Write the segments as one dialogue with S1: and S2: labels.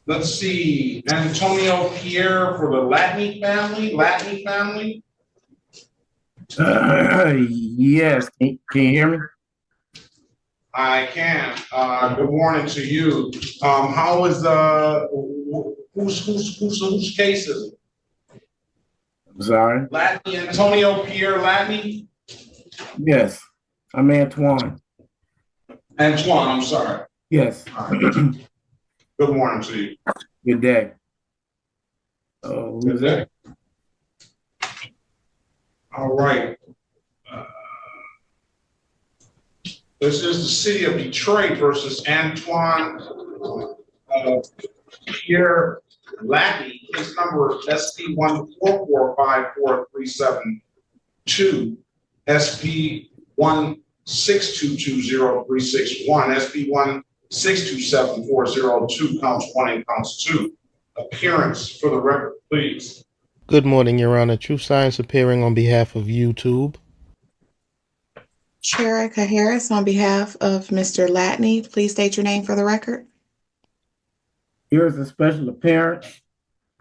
S1: Let's see, Antonio Pierre for the Latney family.
S2: Yes. Can you hear me?
S1: I can. Good morning to you. How is whose case is it?
S2: I'm sorry.
S1: Latney, Antonio Pierre Latney?
S2: Yes. I'm Antoine.
S1: Antoine, I'm sorry.
S2: Yes.
S1: All right. Good morning to you.
S2: Good day.
S1: Good day. All right. This is the city of Detroit versus Antoine Pierre Latney. His number is SP 1445437 SP 162203661, SP 1627402, counts 1 and counts 2. Appearance for the record, please.
S3: Good morning, Your Honor. True Science appearing on behalf of YouTube.
S4: APD Harris on behalf of Mr. Latney. Please state your name for the record.
S2: Here's a special appearance.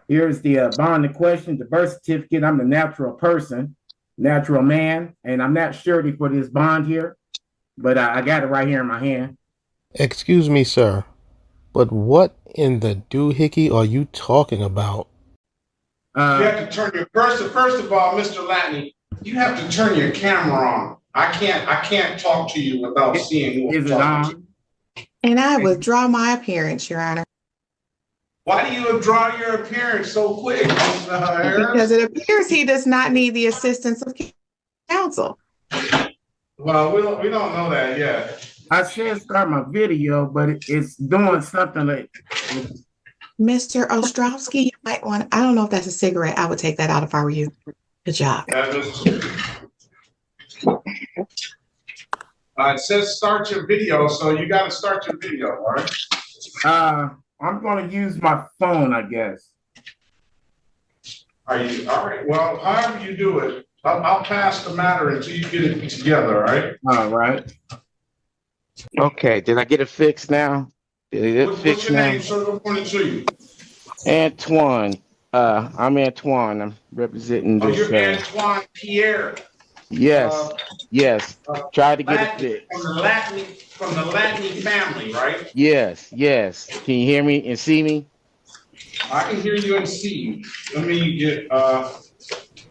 S2: Here's the bond in question, the birth certificate. I'm the natural person, natural man, and I'm not surety for this bond here, but I got it right here in my hand.
S3: Excuse me, sir, but what in the doohickey are you talking about?
S1: You have to turn your first of all, Mr. Latney, you have to turn your camera on. I can't talk to you without seeing who I'm talking to.
S4: And I withdraw my appearance, Your Honor.
S1: Why do you withdraw your appearance so quick, Mr. Harris?
S4: Because it appears he does not need the assistance of counsel.
S1: Well, we don't know that yet.
S2: I should start my video, but it's doing something like.
S4: Mr. Ostrowski, you might want, I don't know if that's a cigarette. I would take that out if I were you. Good job.
S1: It says start your video, so you got to start your video, all right?
S2: I'm going to use my phone, I guess.
S1: Are you all right? Well, however you do it, I'll pass the matter until you get it together, all right?
S2: All right. Okay, did I get it fixed now?
S1: What's your name, sir? Good morning to you.
S2: Antoine. I'm Antoine. I'm representing this.
S1: You're Antoine Pierre.
S2: Yes, yes. Try to get it fixed.
S1: From the Latney family, right?
S2: Yes, yes. Can you hear me and see me?
S1: I can hear you and see you. Let me get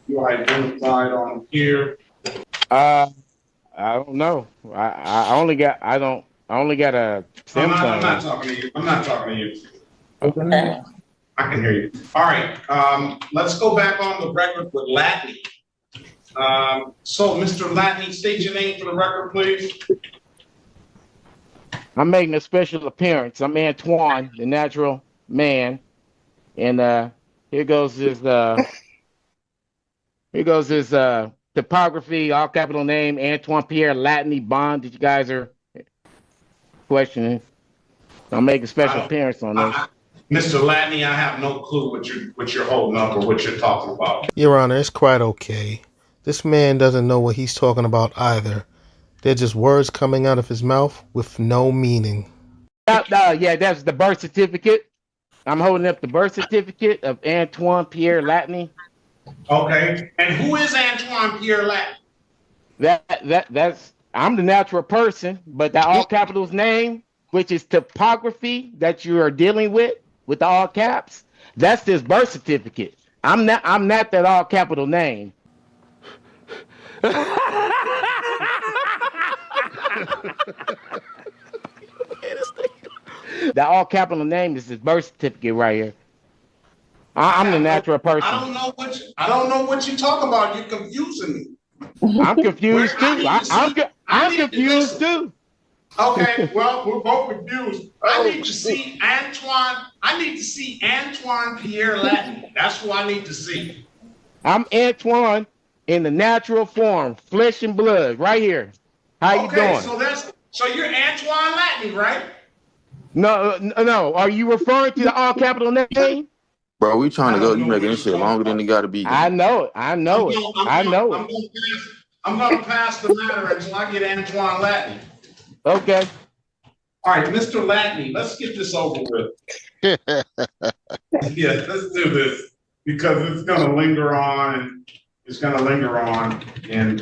S1: you identified on here.
S2: I don't know. I only got a Samsung.
S1: I'm not talking to you. I'm not talking to you. Okay. I can hear you. All right. Let's go back on the record with Latney. So, Mr. Latney, state your name for the record, please.
S2: I'm making a special appearance. I'm Antoine, the natural man, and here goes his typography, all capital name, Antoine Pierre Latney bond that you guys are questioning. I'll make a special appearance on this.
S1: Mr. Latney, I have no clue what you're holding up or what you're talking about.
S3: Your Honor, it's quite okay. This man doesn't know what he's talking about either. They're just words coming out of his mouth with no meaning.
S2: Yeah, that's the birth certificate. I'm holding up the birth certificate of Antoine Pierre Latney.
S1: Okay. And who is Antoine Pierre Latney?
S2: That's I'm the natural person, but the all capitals name, which is typography that you are dealing with the all caps, that's this birth certificate. I'm not that all capital name. The all capital name is his birth certificate right here. I'm the natural person.
S1: I don't know what you talk about. You're confusing me.
S2: I'm confused too. I'm confused too.
S1: Okay, well, we're both confused. I need to see Antoine Pierre Latney. That's who I need to see.
S2: I'm Antoine in the natural form, flesh and blood, right here. How you doing?
S1: So you're Antoine Latney, right?
S2: No. Are you referring to the all capital name?
S5: Bro, we trying to go. You making this shit longer than it got to be.
S2: I know it.
S1: I'm going to pass the matter until I get Antoine Latney.
S2: Okay.
S1: All right, Mr. Latney, let's get this over with. Yeah, let's do this because it's gonna linger on. It's gonna linger on. And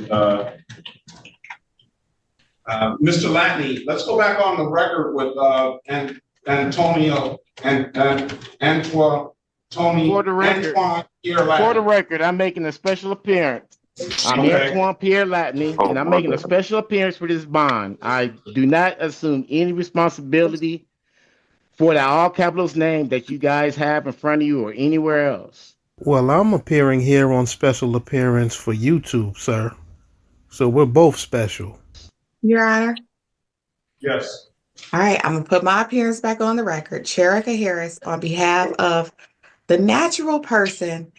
S1: Mr. Latney, let's go back on the record with Antonio and Antoine.
S2: For the record,
S1: Antoine Pierre Latney.
S2: For the record, I'm making a special appearance. I'm Antoine Pierre Latney, and I'm making a special appearance for this bond. I do not assume any responsibility for the all capitals name that you guys have in front of you or anywhere else.
S3: Well, I'm appearing here on special appearance for YouTube, sir. So we're both special.
S4: Your Honor.
S1: Yes.
S4: All right, I'm gonna put my appearance back on the record. Cherika Harris on behalf of the natural person,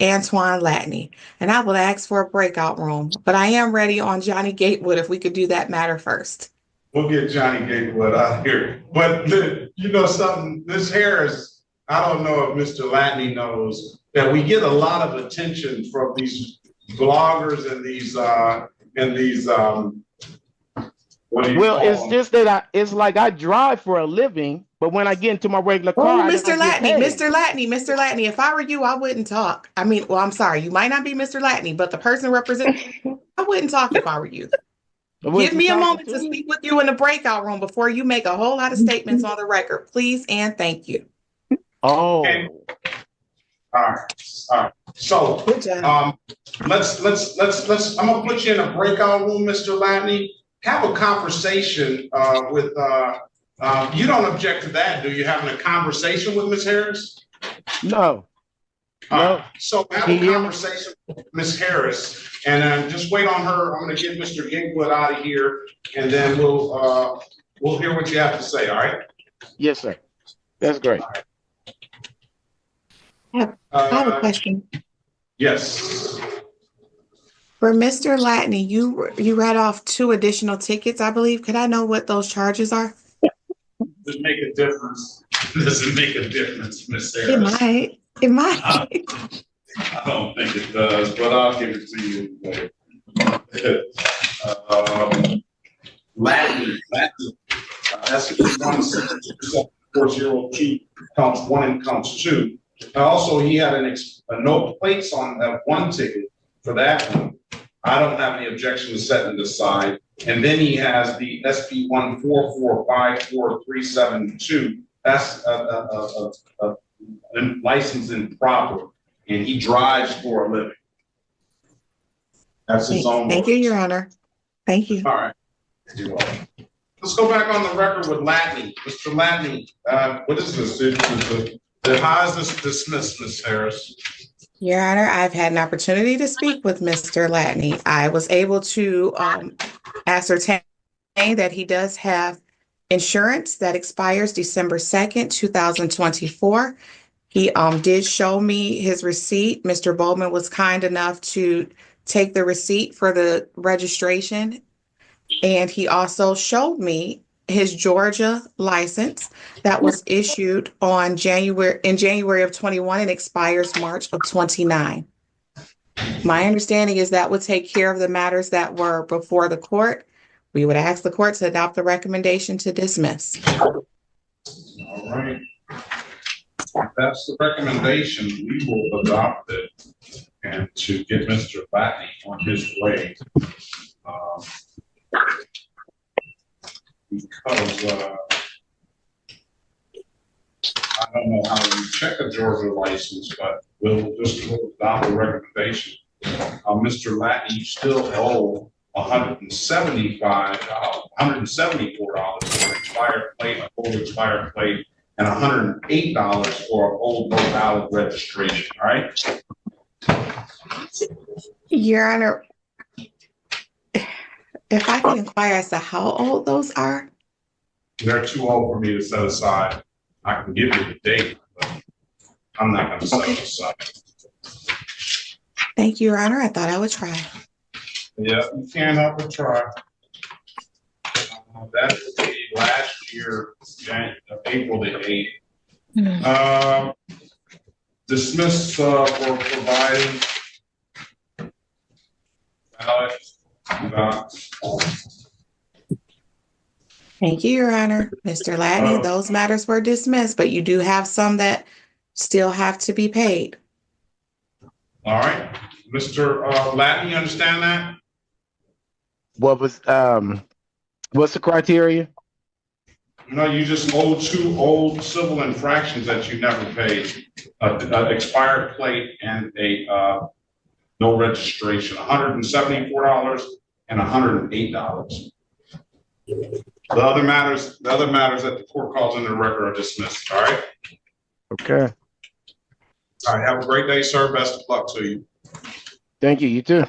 S4: Antoine Latney. And I will ask for a breakout room, but I am ready on Johnny Gatewood if we could do that matter first.
S1: We'll get Johnny Gatewood out here. But you know something, Ms. Harris, I don't know if Mr. Latney knows that we get a lot of attention from these bloggers and these
S2: well, it's just that it's like I drive for a living, but when I get into my regular car,
S4: Mr. Latney, if I were you, I wouldn't talk. I mean, well, I'm sorry, you might not be Mr. Latney, but the person representing, I wouldn't talk if I were you. Give me a moment to speak with you in the breakout room before you make a whole lot of statements on the record, please and thank you.
S2: Oh.
S1: Okay. All right. So let's I'm gonna put you in a breakout room, Mr. Latney. Have a conversation with you don't object to that, do you? Having a conversation with Ms. Harris?
S2: No. No.
S1: So have a conversation with Ms. Harris and just wait on her. I'm gonna get Mr. Gatewood out of here and then we'll hear what you have to say, all right?
S2: Yes, sir. That's great.
S1: Right.
S4: I have a question.
S1: Yes.
S4: For Mr. Latney, you read off 2 additional tickets, I believe. Could I know what those charges are?
S1: Does it make a difference? Does it make a difference, Ms. Harris?
S4: It might.
S1: I don't think it does, but I'll give it to you. Latney, that's 1/6 counts 1 and counts 2. Also, he had no plates on that 1 ticket for that one. I don't have any objection to setting it aside. And then he has the SP 1445437 That's a license improper, and he drives for a living. That's his own.
S4: Thank you, Your Honor. Thank you.
S1: All right. You're welcome. Let's go back on the record with Latney. Mr. Latney, what is this? How is this dismissed, Ms. Harris?
S4: Your Honor, I've had an opportunity to speak with Mr. Latney. I was able to ascertain that he does have insurance that expires December 2nd, 2024. He did show me his receipt. Mr. Bowman was kind enough to take the receipt for the registration. And he also showed me his Georgia license that was issued in January of 21 and expires March of 29. My understanding is that would take care of the matters that were before the court. We would ask the court to adopt the recommendation to dismiss.
S1: All right. If that's the recommendation, we will adopt it and to get Mr. Latney on his way. Because I don't know how you check a Georgia license, but we'll adopt the recommendation. Mr. Latney, you still owe $174 for an expired plate, an old expired plate, and $108 for an old no valid registration. All right.
S4: Your Honor, if I can inquire as to how old those are?
S1: They're too old for me to set aside. I can give you the date, but I'm not going to set it aside.
S4: Thank you, Your Honor. I thought I would try.
S1: Yeah, you can't help but try. That was the last year, April the 8th. Dismissed for providing ballot.
S4: Thank you, Your Honor. Mr. Latney, those matters were dismissed, but you do have some that still have to be paid.
S1: All right, Mr. Latney, you understand that?
S2: What's the criteria?
S1: No, you just owe 2 old civil infractions that you never paid, an expired plate and a no registration, $174 and $108. The other matters that the court calls in the record are dismissed. All right.
S2: Okay.
S1: All right. Have a great day, sir. Best of luck to you.
S2: Thank you. You too.